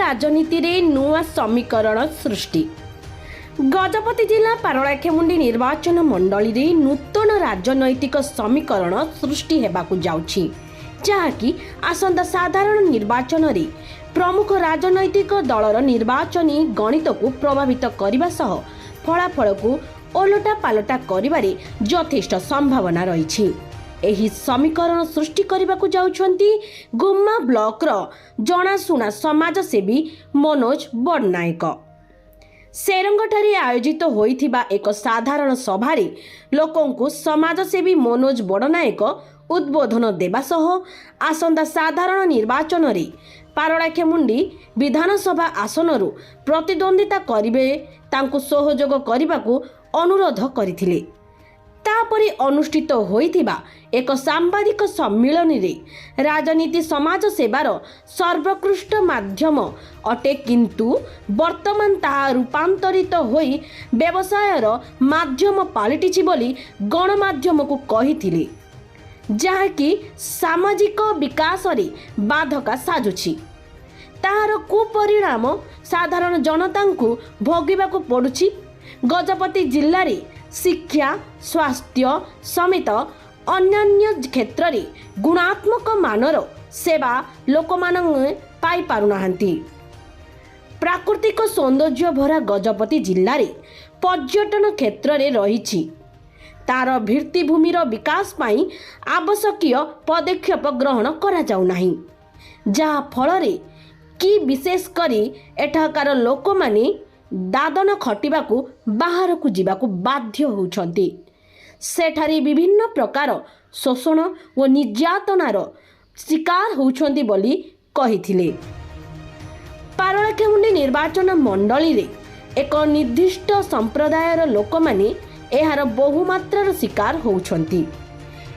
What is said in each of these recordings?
राजनीति रे नुआ समीकरण सृष्टि। गजपति जिला पारଳାଖେମୁଣ୍ଡି निर्वाचन मंडली रे नूतन राजनैतिक समीकरण सृष्टि हेबाकु जाउछि, जहाँकि आसंता साधारण निर्वाचन रे प्रमुख राजनैतिक दलर निर्वाचनी गणित को प्रभावित करने सह फलाफल को ओलटा पालटा करिबारे यथेष्ट संभावना रही। एही समीकरण सृष्टि करने को जाउछंती गुम्मा ब्लॉक रो जनाशुना समाजसेवी मनोज बड़नायक। सेरंगठारे आयोजित होइथिबा एक साधारण सभारे लोकंकु समाजसेवी मनोज बड़नायक उद्बोधन देबा सह आसंता साधारण निर्वाचन रे पारଳାଖେମୁଣ୍ଡି विधानसभा आसनरु प्रतिद्वंदिता करिवे तांकु सहयोग करिबाकु अनुरोध करिथिले। तापरे अनुष्ठित होइथिबा एक सांबादिक सम्मेलन रे राजनीति समाज सेवार सर्वोत्कृष्ट माध्यम अटे, किंतु वर्तमान ताहा रूपांतरित होई व्यवसायर माध्यम पालिटिछि बोली गणमाध्यम को कहिथिले, जहाँकि सामाजिक विकास रे बाधका साजुछि। ताहार कुपरिणाम साधारण जनता को भोगिबाकु पड़ुछि। गजपति जिल्ला रे शिक्षा स्वास्थ्य समेत अन्यान्य क्षेत्र रे गुणात्मक मानर सेवा लोकमान पाई पारुनाहांती। प्राकृतिक सौंदर्य भरा गजपति जिल्ला रे पर्यटन क्षेत्र रे रहिछि। तार भित्तिभूमिर विकास पाई आवश्यकीय पदक्षेप ग्रहण करा जाउ नाही, जहा फल कि विशेष करी एठाकार लोक माने दादन खटिबाकू बाहर को जीवाकू बाध्य होउछंती। सेठारी विभिन्न प्रकार शोषण व निर्यातनार शिकार होउछंती बोली कहिथिले। पारଳାଖେମୁଣ୍ଡି निर्वाचन मंडली रे एक निर्दिष्ट संप्रदायर लोक माने एहार बहुमात्रार शिकार होउछंती।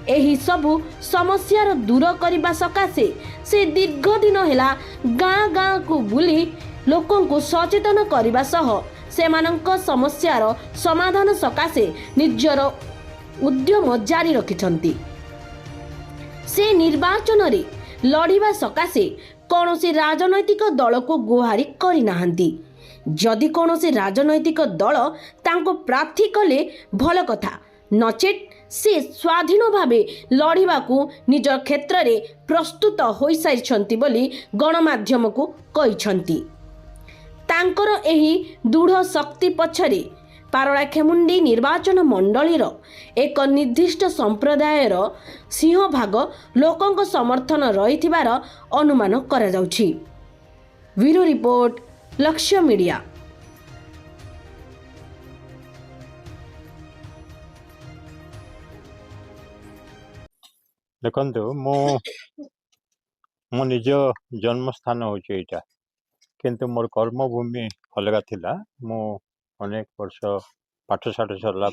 एही सबु समस्यार दूर करबा सकाशे से दीर्घ दिन हेला गाँ गाँ को बुली लोकों को सचेतन करबा सह सेमानंक समस्यार समाधान सकाशे निजर उद्यम जारी रखिछंती। से निर्वाचन रे लड़िबा सकाशे कौनसी राजनैतिक दल को गुहारी करि नाहंती। जदि कौनसी राजनैतिक दल तांको प्रार्थी कले भल कथा, नचेत से स्वाधीन भावे लड़िबाकू निज क्षेत्र रे प्रस्तुत होई सारिछंती बोली गणमाध्यम को कहिछंती। तांकर एही दृढ़ शक्ति पछरे पारଳାଖେମୁଣ୍ଡି निर्वाचन मंडलीर एक निर्दिष्ट संप्रदायर सिंहभाग लोकंक समर्थन रहिथिबार अनुमान करा जाउछि। ब्यूरो रिपोर्ट, लक्ष्य मीडिया। देखो मो निज जन्मस्थान हूँ यहाँ, किंतु मोर कर्मभूमि अलग थिला। मो अनेक वर्ष पाठ साठ सरला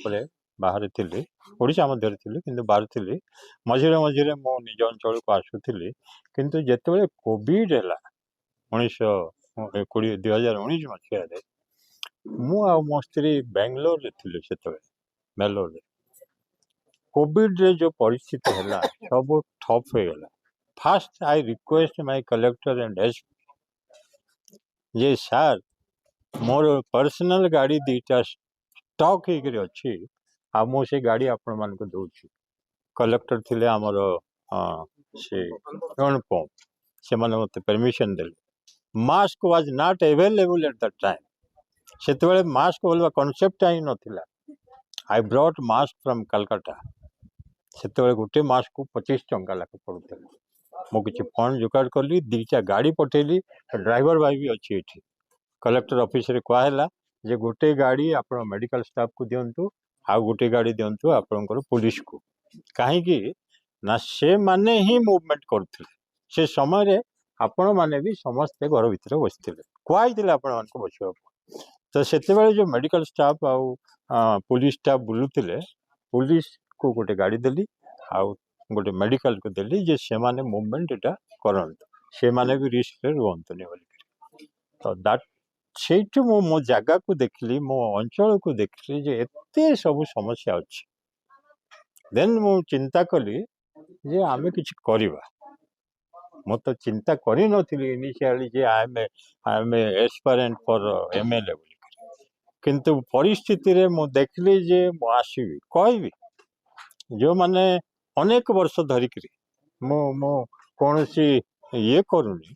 बाहर थी, ओडिशा मध्य थी, किंतु बाहर थी। मझिरे मझिरे मो निज अंचल को आसुली, किंतु जेतेबेले कोविड है 2019 मसीह मु आ मो स्त्री बेंगलोर रे थिले। बेंगलोर रे कोविड रे जो परिस्थिति है सब ठप हो गला। Fast I request my collector and SP जे सार मोर पर्सनल गाड़ी दीटा स्टॉक होकर अच्छी, आ मो से गाड़ी आपण मान को दउछि। कलेक्टर थिले हमर से अनुपम, से माने मते परमिशन देले। Mask was not available at that time. सेतबेले मास्क बोलवा कांसेप्ट आई नथिला। I brought mask from Calcutta. सेतबेले गोटे मास्क को 25 टंका लाख पड़ुଥିଲା। मो किछि फंड जुगाड़ करली, दीटा गाड़ी पठेली, ड्राइवर भाई भी अच्छी एठी। कलेक्टर ऑफिस रे कहला जे गोटे गाड़ी आपण मेडिकल स्टाफ को दियंतु, आ गोटे गाड़ी दियंतु आपनकर पुलिस को। काहे कि ना से माने ही मूवमेंट करथिले। से समय रे आपण माने भी समस्त घर भीतर बसथिले, कहैथिले आपण मान को बसिबा। तो सेतेबेले जो मेडिकल स्टाफ आ पुलिस स्टाफ बुलुथिले, पुलिस को गोटे गाड़ी देली आ गोटे मेडिकल को देली जे से माने मूवमेंट एटा करंत, से माने भी रिस्क रे रुहंतनी बोली। तो दैट सेठु मो जगह को देखली, मो अंचल को देखली जे एते सब समस्या अछि। देन मो चिंता कली जे आमे किछ करिबा। ମୁଁ ତ ଚିନ୍ତା କରିନଥିଲି ଇନିସିଆଲି ଯେ ଆଇ ଏମ୍ ଏସ୍ପାରେଣ୍ଟ ଫର୍ MLA ବୋଲି। କିନ୍ତୁ ପରିସ୍ଥିତିରେ ମୁଁ ଦେଖିଲି ଯେ ମୁଁ ଆସିବି କହିବି ଯେଉଁମାନେ ଅନେକ ବର୍ଷ ଧରିକିରି ମୁଁ ମୁଁ କୌଣସି ଇଏ କରୁନି,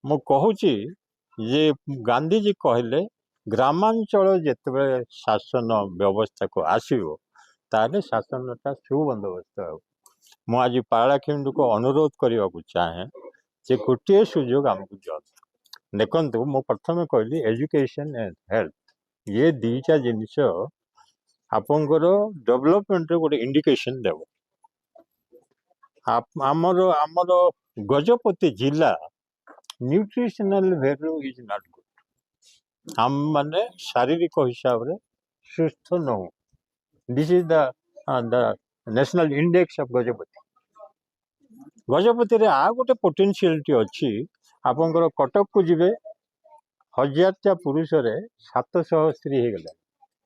ମୁଁ କହୁଛି ଯେ ଗାନ୍ଧୀଜୀ କହିଲେ ଗ୍ରାମାଞ୍ଚଳ ଯେତେବେଳେ ଶାସନ ବ୍ୟବସ୍ଥାକୁ ଆସିବ ତାହେଲେ ଶାସନଟା ସୁବନ୍ଦୋବସ୍ତ ହେବ। ମୁଁ ଆଜି ପାରଳାଖେମୁଣ୍ଡିକୁ ଅନୁରୋଧ କରିବାକୁ ଚାହେଁ ଯେ ଗୋଟିଏ ସୁଯୋଗ ଆମକୁ ଦିଅନ୍ତୁ। ଦେଖନ୍ତୁ ମୁଁ ପ୍ରଥମେ କହିଲି ଏଜୁକେସନ୍ ଆଣ୍ଡ ହେଲ୍ଥ, ये दुईटा जिनिस आपंकर डेवलपमेंट गोटे इंडिकेशन देव। आमर आमर गजपति जिला nutritional value is not good. आम माने शारीरिक हिसाब रे सुस्थ न। This is the national index of Gajapati. Gajapati रे आ गोटे पोटेंशियलिटी अच्छी। आपंकर कटक को जिबे 1000टा पुरुष रे 700 स्त्री हो गला,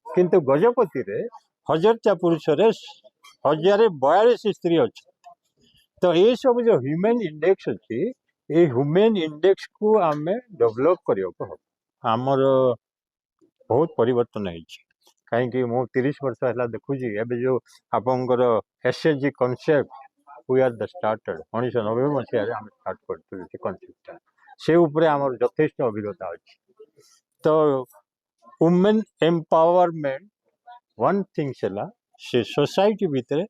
किंतु गजपति रे 1000टा पुरुष रे 1042 स्त्री अच्छी। तो ये सब जो ह्यूमन इंडेक्स अच्छी, ये ह्यूमन इंडेक्स को आम डेवलप करने को हम आमर बहुत परिवर्तन है। कहीं मु 30 वर्ष है देखुची एबे जो आपंकर SHG concept we are the started 1990 मसीह आम स्टार्ट करते कॉन्सेप्ट से उपरे आमर यथेष्ट अभिज्ञता अच्छी। तो वुमेन एम्पावरमेंट वन थिंग्स है से सोसाइटी भितर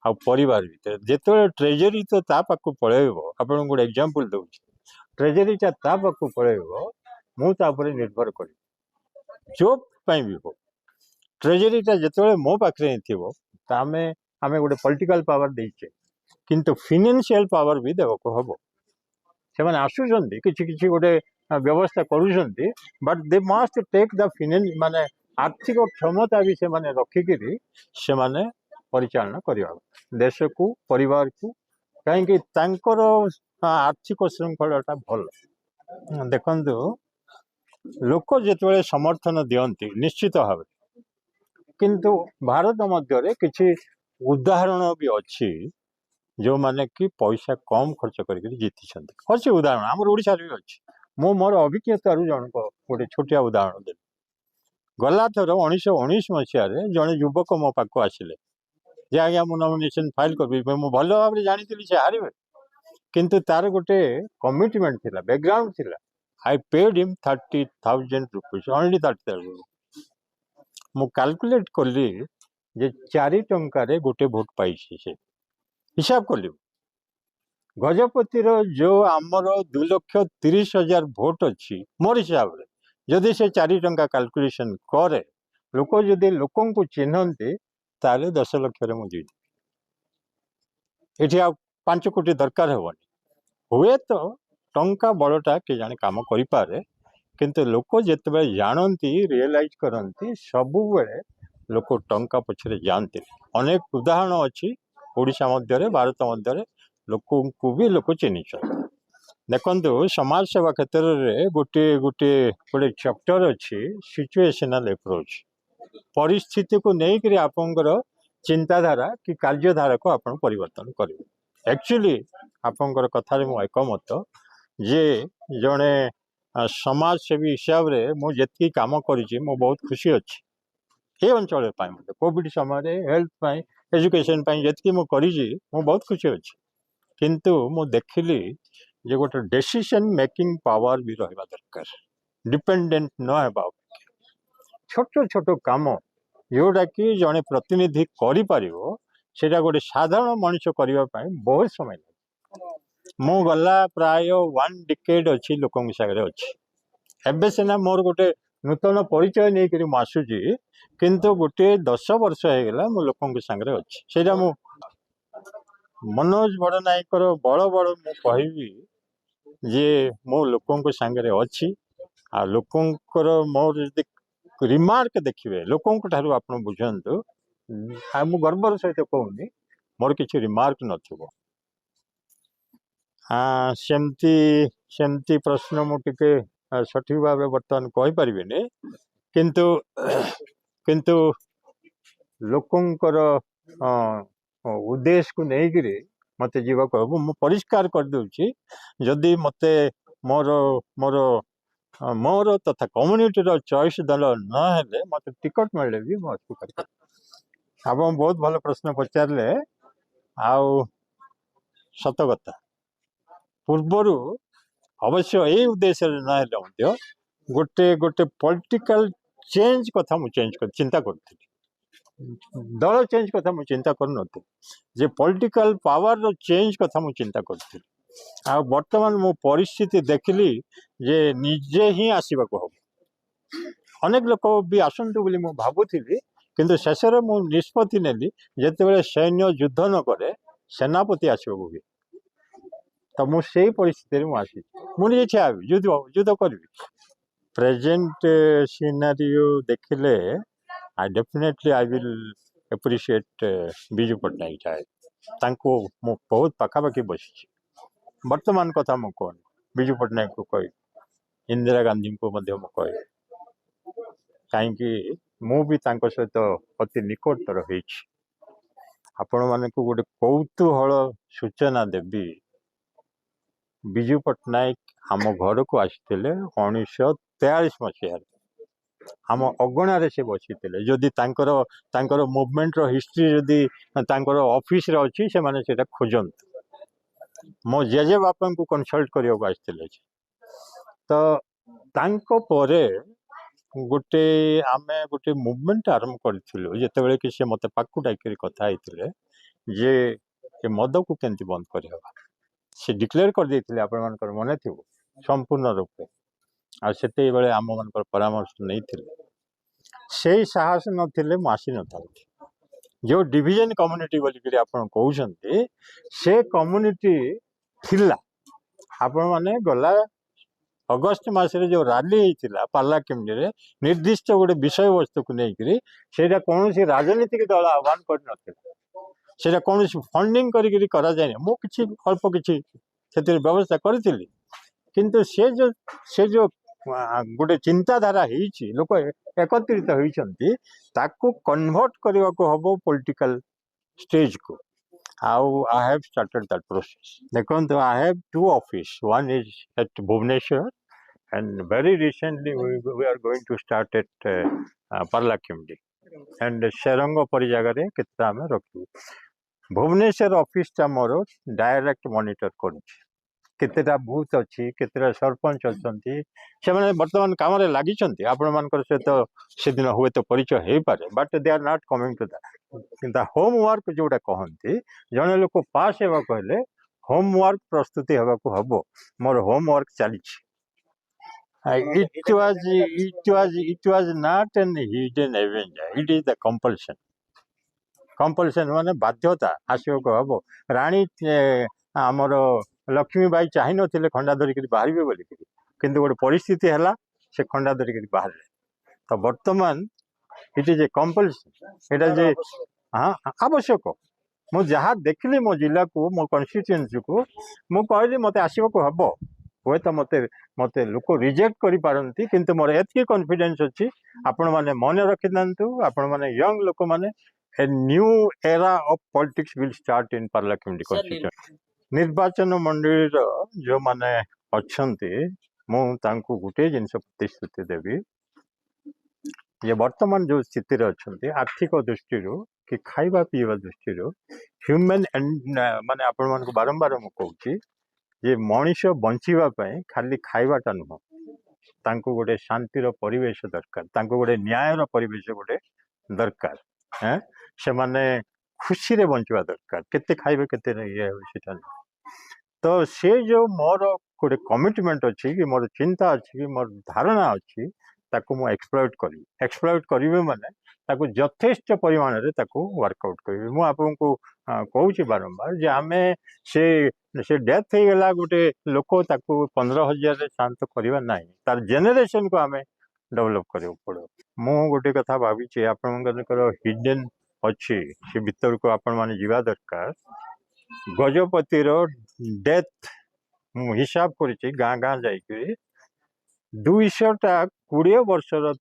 आ परिवार भितर जिते ट्रेजरी तो ता पाखु पलैब। आपन गोटे एग्जांपल दूसरी ट्रेजरीटा ता पाखु पलैब मुझे निर्भर कर जॉब भी हो। ट्रेजरीटा जिते मो पाखे थी आम गोटे पॉलिटिकल पावर देचे, किंतु फाइनेंशियल पावर भी देवाक हम। से आसुंच कि गोटे व्यवस्था करुँच, but they must take the finance माने आर्थिक क्षमता भी से माने रखिकी से माने परिचालना करवा देश को परिवार को, कहीं आर्थिक श्रृंखलाटा भल। देखु लोक जिते समर्थन दियंती निश्चित भाव, किंतु भारत मध्य किसी उदाहरण भी अच्छी जो माने कि पैसा कम खर्च करके जीति अच्छे उदाहरण आम ओडिशा भी अच्छी। मु मोर अभिज्ञता जन को गोटे छोटिया उदाहरण देवी। गला थर 1919 मसीह जड़े युवक मो पाक आसिले जे आज्ञा मु नॉमिनेशन फाइल कर भल भाव जानी से हारे, किंतु तार गोटे कमिटमेंट थिला, बैकग्राउंड थिला। I paid him 30,000 rupees only 30,000। मु कैलकुलेट कली जे 4 टंका रे गोटे भोट पाई से हिसाब कली। गजपति जो आमर 2,30,000 भोट अच्छी मोर हिसाब रे जदि से 4 टंका कैलकुलेशन करे लोक जदि लोक को चिन्हती ताले 10 लाख रे मुझे ये 5 कोटी दरकार हेनी। हुए तो टंका बड़टा के जाने काम करि पारे, किंतु लोक जिते जानती रियलाइज करती सबु बेले लोक टंका पछरे जानते। अनेक उदाहरण अच्छी ओडिशा मध्य भारत मध्य लोक को भी लोक चिन्ह। देखो समाज सेवा क्षेत्र में गोटे गोटे गोटे चैप्टर अच्छी सिचुएशनल अप्रोच। परिस्थिति को लेकर आपंकर चिंताधारा कि कार्यधारा को आप परिवर्तन करेंगे। एक्चुअली आपंकर कथार मु एकमत जे जड़े समाजसेवी हिसाब से मुझे काम करी बहुत खुशी अच्छी ये अंचल मतलब कोविड समय हेल्थ एजुकेशन जी मुझे बहुत खुशी अच्छी। किंतु मु देखिली जे गोटे डिसीजन मेकिंग पावर भी रहा दरकार, डिपेंडेंट न होगा। छोट छोट काम जोटा कि जड़े प्रतिनिधि करें गोटे साधारण मनुष्य करने बहुत समय लगे। मु गला प्राय 1 डिकेड अच्छी लोक सागर अच्छी। एबे सीना मोर गोटे नूतन परिचय नहीं करी आसूची, किंतु गोटे 10 वर्ष होगा मो लोक सागर अच्छी। से मनोज बड़नायकर बड़ बड़ मु कहबी जे मो लोक सागर अच्छी। आ लोकंकर मोर रिमार्क देखिए लोक आप बुझंतु मु गर्वर सहित कहूनी मोर किसी रिमार्क नथिबो। सेमती प्रश्न मुझे सठिक भाव बर्तमान कही पारिबेनी, किंतु किंतु लोकंकर उद्देश्य को लेकर मते जीवाको हबो मु परिष्कार कर दूची जदि मते मोर मोर मोर तथा कम्युनिटी रो चॉइस दल न हेले मते टिकट मिले भी मु अस्वीकार कर आप बहुत भल प्रश्न पचारे आउ सत कथा पूर्वरु अवश्य यही उद्देश्य ना गोटे गोटे पॉलिटिकल चेंज कथा मु चेंज कर चिंता करथि दल चेंज कथा मु चिंता कर नथि जे पॉलिटिकल पावर रो चेंज कथा मु चिंता करथि आ वर्तमान मो परिस्थिति देखली जे निजे ही आसीबा को हम अनेक लोक भी आसंतु बोली मु भाबुथिली किंतु शेषरे मु निष्पत्ति नेली जेतेबेले सैन्य युद्ध न करे सेनापति आसीबो भी तो मु सेही परिस्थिति मु आसी मु निजे ठिया युद्ध युद्ध करबी प्रेजेंट सिनारियो देखिले I definitely I will appreciate Biju Patnaik साहेब तांको मु बहुत पाखापाखि बसी वर्तमान कथा मु कहन बिजू पट्टनायक को कह इंदिरा गांधी को मध्य मु कह कहीं मु भी तांको सहित अति निकटतर होइछि आपण माने को गोटे कौतूहल सूचना देवी बिजू पट्टनायक आम घर को आसीथिले 1943 मसीह आम अगणार से बसी जदि तांकर मूवमेंट रो हिस्ट्री जदि तांकर ऑफिस रे अछि से माने सेटा खोजंत मो जेजे बापा को कंसल्ट करियो आसीथिले तो तांको परे गोटे आमे गोटे मूवमेंट आरंभ करथिलु जेतेबेले कि से मते पाकु डाइकरी कथा आइथिले जे ए मद को केंति बंद करहबा से डिक्लेयर कर देथिले आपण मानकर मने थिबो संपूर्ण रूपे आ सेते बेले आम मानकर परामर्श नहीं थिले से साहस नथिले मासी नथांती जो डिवीजन कम्युनिटी बोली करी आपण कहउछंती से कम्युनिटी थिला आपण माने गला अगस्त मासरे जो रैली होइतिला पार्ला केमनी रे निर्दिष्ट गोटे विषय वस्तु को लेकरी सेटा कोनोसी राजनीतिक दल आह्वान कर नथिला सेटा कोनोसी फंडिंग करी करा जाय मो किछि अल्प किछि सेतिर व्यवस्था करथिली किंतु से जो गोटे चिंताधारा होइछि लोक एकत्रित होइछंती ताकू कन्वर्ट करबा को हबो पॉलिटिकल स्टेज को how I have started that process. देखो I have two office. One is at Bhubaneswar, and very recently we are going to start at Parlakimdi. And Sherango परी जगह रे कितना में रखू. भुवनेश्वर ऑफिस टा मोर डायरेक्ट मॉनिटर करूची केतेटा बूथ अछि केतेटा सरपंच अछंती से माने वर्तमान काम रे लागि छंती आपण मानकर से तो सेदिन हुए तो परिचय हे पारे but they are not coming to that किंतु होमवर्क जोटा कहंती जने लोक पास हेबा कहले होमवर्क प्रस्तुति हेबा को हबो मोर होमवर्क चली it was not an hidden avenger it is the compulsion माने बाध्यता आसियो को हबो रानी हमर लक्ष्मी बाई चाहि नथिले खंडा धरिक बाहरबे बोली किंतु गोटे परिस्थिति हैला से खंडा धरिक बाहर तो वर्तमान इट इज ए कंपल्सन एटा जे हाँ आवश्यक मु जहाँ देखली मो जिला को मो कन्स्टिट्यूएंसी को मु कहली मते आसीबा को हबो होय तो मते मते लोक रिजेक्ट करि पारंती किंतु मोर एतकी कॉन्फिडेंस अछि आपण माने मन रखि दंतु आपण माने यंग लोक माने a new era of politics will start in parliament constituency निर्वाचन मंडली जो माने अच्छंती मु तांको गुटे जिनस प्रतिश्रुति देवी ये वर्तमान जो स्थिति रे अच्छंती आर्थिक दृष्टि कि खाइबा पीवा दृष्टि ह्यूमन माने आपण मान को बारंबार मु कहूची जे मनुष्य बंचिबा पई खाली खाइबाटा नुह तांको गोटे शांतिर परिवेश दरकार तांको गोटे न्यायर परिवेश गोटे दरकार हैं से माने खुशी रे बंचवा दरकार केते खाइबे केते ये सेटा तो से जो मोर गोटे कमिटमेंट अच्छी कि मोर चिंता अच्छी कि मोर धारणा अच्छी ताको मु एक्सप्लॉइट करिवे माने ताको यथेष्ट परिमाण रे ताको वर्कआउट करिवे मु आपन को कहूची बारंबार जे आमे से डेथ हे गेला गोटे लोक ताको 15,000 रे शांत करिवा नाही तार जेनरेशन को आमे डेवलप करियो पड़ो मु गोटे कथा भाबी छी आपनकर हिडन अच्छी से भीतर को आपण माने जीवा दरकार गजपति रो डेथ हिसाब करी गाँ गाँ जाइए 200टा 20 वर्षर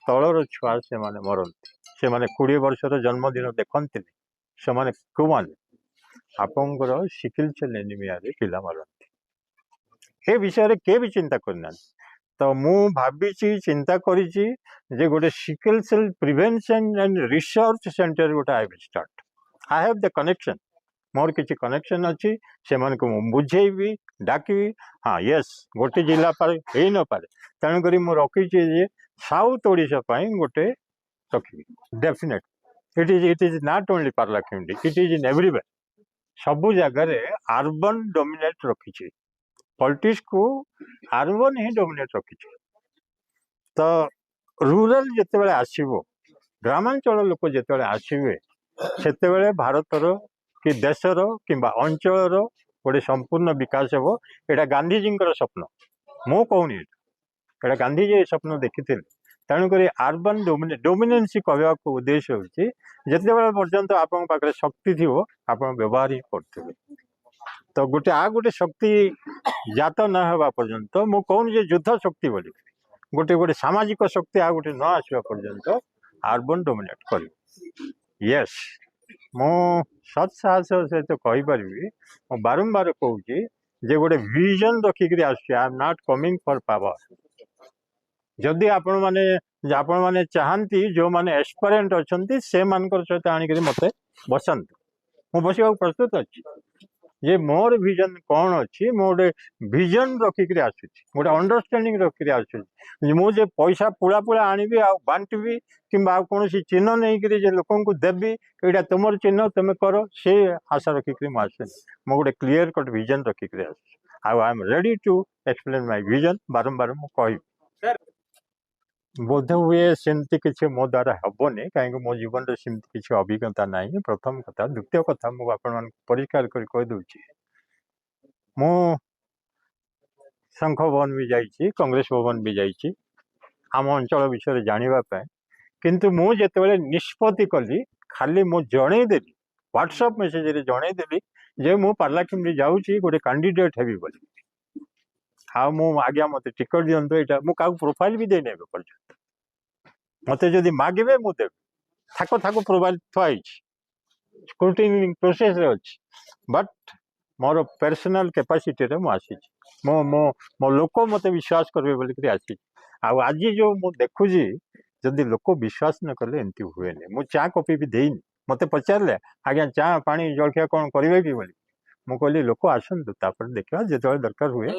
तलर छुआ से माने मरती से माने 20 वर्षर जन्मदिन देखते से माने कोमाने ଆପଣଙ୍କର ସିକିଲ ସେଲ୍ ଏନିମିଆରେ ପିଲା ମରନ୍ତି। ଏ ବିଷୟରେ କିଏ ବି ଚିନ୍ତା କରିନାହାନ୍ତି। ତ ମୁଁ ଭାବିଛି ଚିନ୍ତା କରିଛି ଯେ ଗୋଟେ sickle cell prevention and research centre ଗୋଟେ I will start. I have the connection, ମୋର କିଛି କନେକ୍ସନ୍ ଅଛି, ସେମାନଙ୍କୁ ମୁଁ ବୁଝେଇବି, ଡାକିବି। ହଁ ୟେସ୍, ଗୋଟେ ଜିଲ୍ଲା ପରେ ହେଇନପାରେ, ତେଣୁକରି ମୁଁ ରଖିଛି ଯେ ସାଉଥ ଓଡ଼ିଶା ପାଇଁ ଗୋଟେ ରଖିବି definite. It is not only Paralakhemundi, it is in everywhere. ସବୁ ଜାଗାରେ ଆର୍ବାନ୍ ଡୋମିନେଟ୍ ରଖିଛି, ପଲିଟିକ୍ସକୁ ଆର୍ବାନ୍ ହିଁ ଡୋମିନେଟ୍ ରଖିଛି। ତ ରୁରାଲ୍ ଯେତେବେଳେ ଆସିବ, ଗ୍ରାମାଞ୍ଚଳ ଲୋକ ଯେତେବେଳେ ଆସିବେ, ସେତେବେଳେ ଭାରତର କି ଦେଶର କିମ୍ବା ଅଞ୍ଚଳର ଗୋଟେ ସମ୍ପୂର୍ଣ୍ଣ ବିକାଶ ହେବ। ଏଇଟା ଗାନ୍ଧିଜୀଙ୍କର ସ୍ୱପ୍ନ, ମୁଁ କହୁନି, ଏଇଟା ଗାନ୍ଧିଜୀ ଏ ସ୍ୱପ୍ନ ଦେଖିଥିଲେ। ତେଣୁକରି ଆର୍ବାନ୍ ଡୋମିନେନ୍ସି କହିବାକୁ ଉଦ୍ଦେଶ୍ୟ ହେଉଛି ଯେତେବେଳେ ପର୍ଯ୍ୟନ୍ତ ଆପଣଙ୍କ ପାଖରେ ଶକ୍ତି ଥିବ ଆପଣ ବ୍ୟବହାର ହିଁ କରୁଥିବେ। ତ ଗୋଟେ ଶକ୍ତି ଜାତ ନ ହେବା ପର୍ଯ୍ୟନ୍ତ, ମୁଁ କହୁନି ଯେ ଯୁଦ୍ଧ ଶକ୍ତି ବୋଲି, ଗୋଟେ ସାମାଜିକ ଶକ୍ତି ଆଉ ଗୋଟେ ନ ଆସିବା ପର୍ଯ୍ୟନ୍ତ ଆର୍ବାନ୍ ଡୋମିନେଟ୍ କରିବ। ୟେସ୍, ମୁଁ ସତ୍ ସାହସ ସହିତ କହିପାରିବି, ମୁଁ ବାରମ୍ବାର କହୁଛି ଯେ ଗୋଟେ ଭିଜନ୍ ରଖିକିରି ଆସୁଛି। I am not coming for power. ଯଦି ଆପଣମାନେ ଚାହାନ୍ତି, ଯେଉଁମାନେ ଏକ୍ସପେରିଏଣ୍ଟ ଅଛନ୍ତି ସେମାନଙ୍କର ସହିତ ଆଣିକରି ମୋତେ ବସାନ୍ତୁ, ମୁଁ ବସିବାକୁ ପ୍ରସ୍ତୁତ ଅଛି। ଯେ ମୋର ଭିଜନ୍ କ'ଣ ଅଛି, ମୁଁ ଗୋଟେ ଭିଜନ୍ ରଖିକିରି ଆସୁଛି, ଗୋଟେ ଅଣ୍ଡରଷ୍ଟାଣ୍ଡିଂ ରଖିକିରି ଆସୁଛି। ମୁଁ ଯେ ପଇସା ପୁଳା ଆଣିବି ଆଉ ବାଣ୍ଟିବି, କିମ୍ବା ଆଉ କୌଣସି ଚିହ୍ନ ନେଇକିରି ଯେ ଲୋକଙ୍କୁ ଦେବି, ଏଇଟା ତୁମର ଚିହ୍ନ ତୁମେ କର, ସେ ଆଶା ରଖିକିରି ମୁଁ ଆସୁନି। ମୁଁ ଗୋଟେ କ୍ଲିୟର କଟ୍ ଭିଜନ୍ ରଖିକିରି ଆସୁଛି। ଆଉ I am ready to explain my vision. ବାରମ୍ବାର ମୁଁ କହିବି। ବୋଧ ହୁଏ ସେମିତି କିଛି ମୋ ଦ୍ୱାରା ହେବନି, କାହିଁକି ମୋ ଜୀବନରେ ସେମିତି କିଛି ଅଭିଜ୍ଞତା ନାହିଁ, ପ୍ରଥମ କଥା। ଦ୍ୱିତୀୟ କଥା, ମୁଁ ଆପଣମାନଙ୍କୁ ପରିଷ୍କାର କରି କହିଦେଉଛି, ମୁଁ ଶଙ୍ଖ ଭବନ ବି ଯାଇଛି, କଂଗ୍ରେସ ଭବନ ବି ଯାଇଛି ଆମ ଅଞ୍ଚଳ ବିଷୟରେ ଜାଣିବା ପାଇଁ। କିନ୍ତୁ ମୁଁ ଯେତେବେଳେ ନିଷ୍ପତ୍ତି କଲି, ଖାଲି ମୁଁ ଜଣେଇଦେଲି, ହ୍ୱାଟ୍ସଆପ୍ ମେସେଜରେ ଜଣେଇଦେଲି ଯେ ମୁଁ ପାରଲାଖେମୁଣ୍ଡି ଯାଉଛି, ଗୋଟେ କାଣ୍ଡିଡେଟ୍ ହେବି ବୋଲି। ଆଉ ମୁଁ ଆଜ୍ଞା ମୋତେ ଟିକେଟ୍ ଦିଅନ୍ତୁ, ଏଇଟା ମୁଁ କାହାକୁ ପ୍ରୋଫାଇଲ୍ ବି ଦେଇନି ଏବେ ପର୍ଯ୍ୟନ୍ତ। ମୋତେ ଯଦି ମାଗିବେ ମୁଁ ଦେବି, ଥାକ ପ୍ରୋଫାଇଲ୍ ଥୁଆ ହେଇଛି, ସ୍କ୍ରୁଟିନି ପ୍ରୋସେସ୍ରେ ଅଛି। ବଟ୍ ମୋର ପର୍ସନାଲ କାପାସିଟିରେ ମୁଁ ଆସିଛି, ମୋ ଲୋକ ମୋତେ ବିଶ୍ୱାସ କରିବେ ବୋଲିକିରି ଆସିଛି। ଆଉ ଆଜି ଯେଉଁ ମୁଁ ଦେଖୁଛି, ଯଦି ଲୋକ ବିଶ୍ୱାସ ନ କଲେ ଏମିତି ହୁଏନି। ମୁଁ ଚା କପି ବି ଦେଇନି। ମୋତେ ପଚାରିଲେ, ଆଜ୍ଞା ଚା ପାଣି ଜଳଖିଆ କ'ଣ କରିବେ କି ବୋଲି, ମୁଁ କହିଲି ଲୋକ ଆସନ୍ତୁ, ତାପରେ ଦେଖିବା, ଯେତେବେଳେ ଦରକାର ହୁଏ